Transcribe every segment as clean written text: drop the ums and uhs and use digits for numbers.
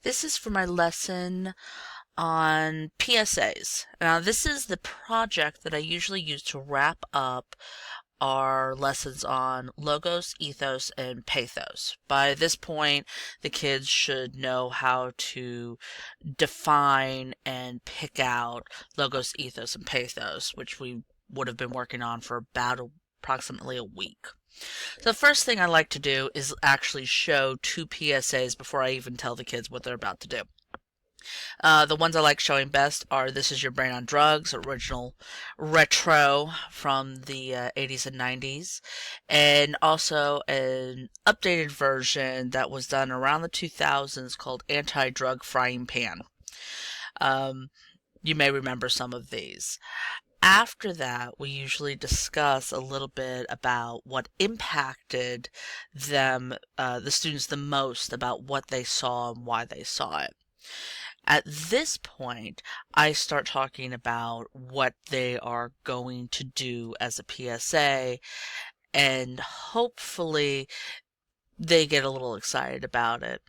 This is for my lesson on PSAs. Now, this is the project that I usually use to wrap up our lessons on logos, ethos, and pathos. By this point, the kids should know how to define and pick out logos, ethos, and pathos, which we would have been working on for about approximately a week. So the first thing I like to do is actually show two PSAs before I even tell the kids what they're about to do. The ones I like showing best are This Is Your Brain on Drugs, original retro from the 80s and 90s, and also an updated version that was done around the 2000s called Anti-Drug Frying Pan. Um, you may remember some of these. After that, we usually discuss a little bit about what impacted them, the students, the most about what they saw and why they saw it. At this point, I start talking about what they are going to do as a PSA, and hopefully they get a little excited about it.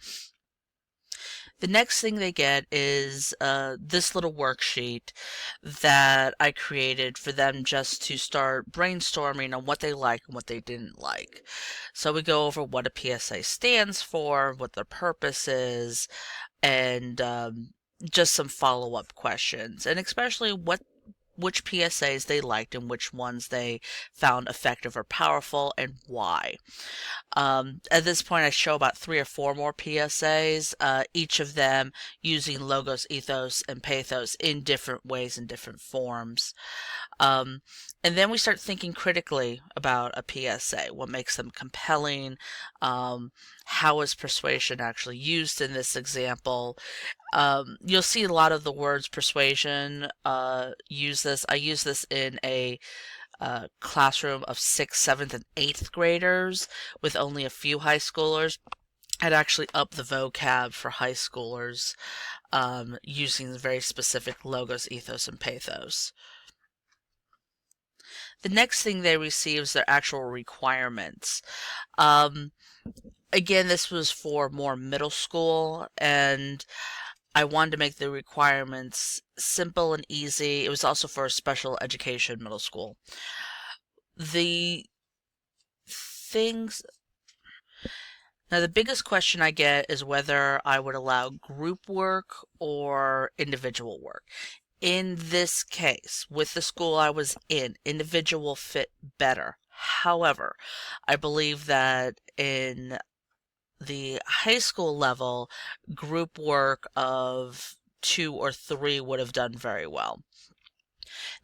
The next thing they get is this little worksheet that I created for them just to start brainstorming on what they like and what they didn't like. So we go over what a PSA stands for, what their purpose is, and just some follow-up questions, and especially which PSAs they liked and which ones they found effective or powerful and why. At this point, I show about 3 or 4 more PSAs, each of them using logos, ethos, and pathos in different ways and different forms. Um, and then we start thinking critically about a PSA. What makes them compelling? How is persuasion actually used in this example? You'll see a lot of the words persuasion use this. I use this in a classroom of 6th, 7th, and 8th graders with only a few high schoolers. I'd actually up the vocab for high schoolers using very specific logos, ethos, and pathos. The next thing they receive is their actual requirements. Um, Again, this was for more middle school, and I wanted to make the requirements simple and easy. It was also for special education middle school. The things Now, the biggest question I get is whether I would allow group work or individual work. In this case, with the school I was in, individual fit better. However, I believe that in the high school level, group work of 2 or 3 would have done very well.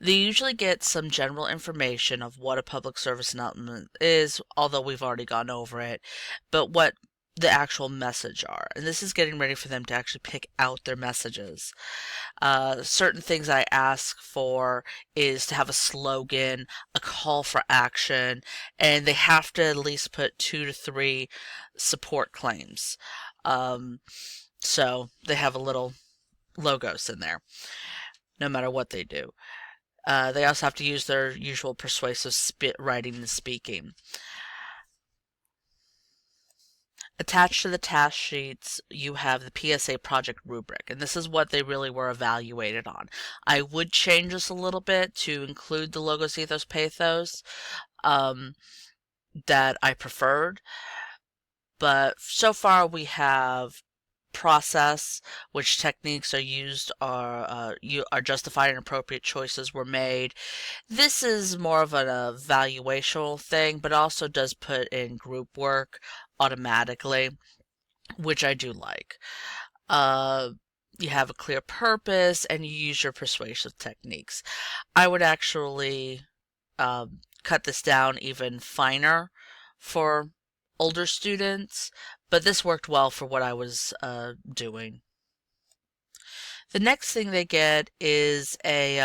They usually get some general information of what a public service announcement is, although we've already gone over it, but what the actual message are. And this is getting ready for them to actually pick out their messages. Certain things I ask for is to have a slogan, a call for action, and they have to at least put 2 to 3 support claims. So they have a little logos in there, no matter what they do. They also have to use their usual persuasive writing and speaking. Attached to the task sheets, you have the PSA project rubric, and this is what they really were evaluated on. I would change this a little bit to include the logos, ethos, pathos that I preferred, but so far we have process, which techniques are used are justified and appropriate choices were made. This is more of an evaluational thing, but also does put in group work automatically, which I do like. You have a clear purpose and you use your persuasive techniques. I would actually cut this down even finer for older students, but this worked well for what I was doing. The next thing they get is a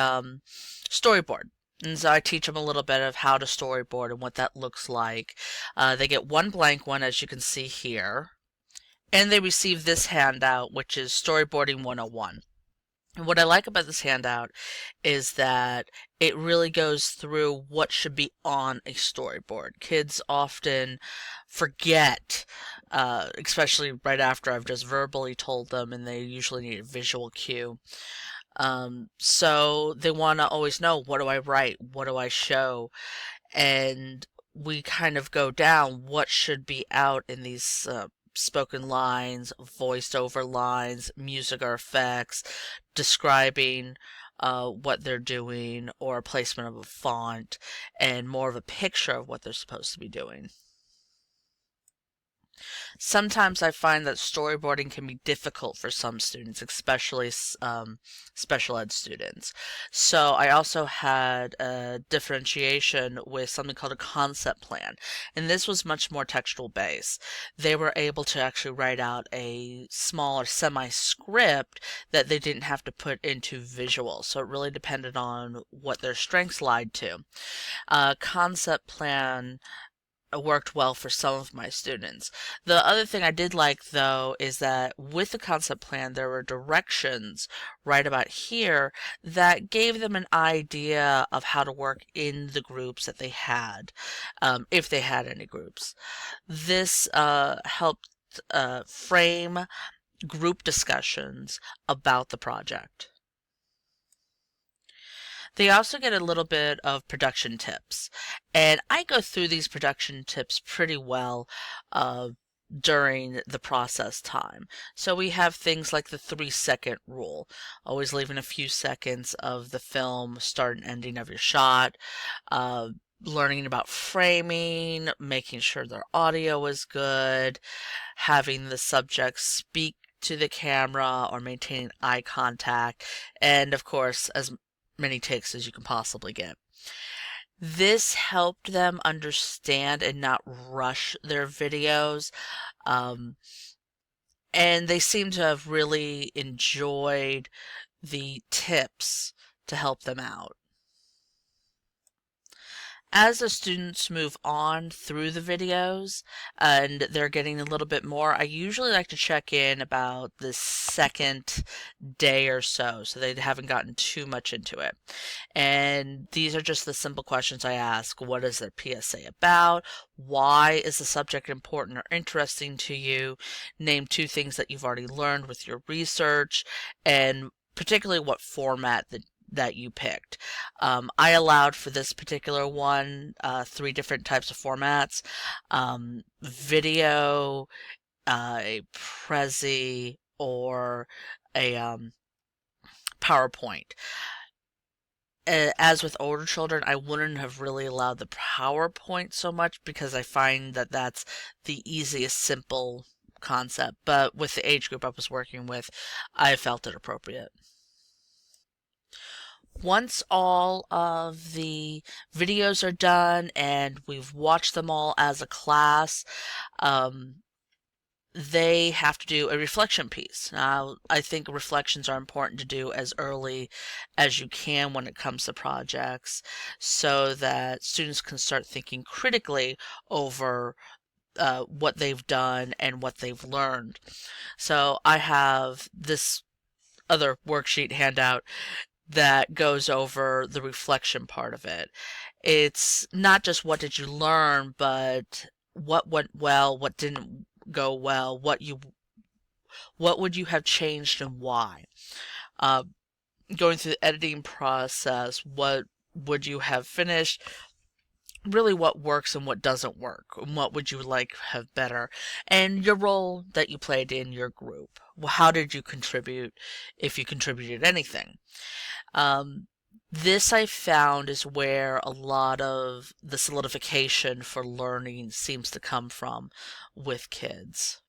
storyboard. And so I teach them a little bit of how to storyboard and what that looks like. They get one blank one, as you can see here, and they receive this handout, which is Storyboarding 101. And what I like about this handout is that it really goes through what should be on a storyboard. Kids often forget, especially right after I've just verbally told them, and they usually need a visual cue. So they want to always know, what do I write? What do I show? And we kind of go down what should be out in these spoken lines, voiced over lines, music or effects, describing what they're doing, or placement of a font, and more of a picture of what they're supposed to be doing. Sometimes I find that storyboarding can be difficult for some students, especially special ed students. So I also had a differentiation with something called a concept plan, and this was much more textual based. They were able to actually write out a smaller semi-script that they didn't have to put into visual, so it really depended on what their strengths lied to. Concept plan worked well for some of my students. The other thing I did like, though, is that with the concept plan there were directions right about here that gave them an idea of how to work in the groups that they had, if they had any groups. This helped frame group discussions about the project. They also get a little bit of production tips, and I go through these production tips pretty well during the process time. So we have things like the 3-second rule, always leaving a few seconds of the film, start and ending of your shot, uh, learning about framing, making sure their audio is good, having the subject speak to the camera or maintaining eye contact, and of course, as many takes as you can possibly get. This helped them understand and not rush their videos. Um, and they seem to have really enjoyed the tips to help them out. As the students move on through the videos and they're getting a little bit more, I usually like to check in about the second day or so they haven't gotten too much into it. And these are just the simple questions I ask. What is their PSA about? Why is the subject important or interesting to you? Name 2 things that you've already learned with your research, and particularly what format that you picked. I allowed for this particular one 3 different types of formats: video, a Prezi, or a PowerPoint. As with older children, I wouldn't have really allowed the PowerPoint so much because I find that that's the easiest, simple concept. But with the age group I was working with, I felt it appropriate. Once all of the videos are done and we've watched them all as a class, um, they have to do a reflection piece. Now, I think reflections are important to do as early as you can when it comes to projects so that students can start thinking critically over what they've done and what they've learned. So I have this other worksheet handout that goes over the reflection part of it. It's not just what did you learn, but what went well, what didn't go well, what would you have changed and why. Uh, Going through the editing process, what would you have finished? Really, what works and what doesn't work, and what would you like have better, and your role that you played in your group. How did you contribute, if you contributed anything? This I found is where a lot of the solidification for learning seems to come from with kids.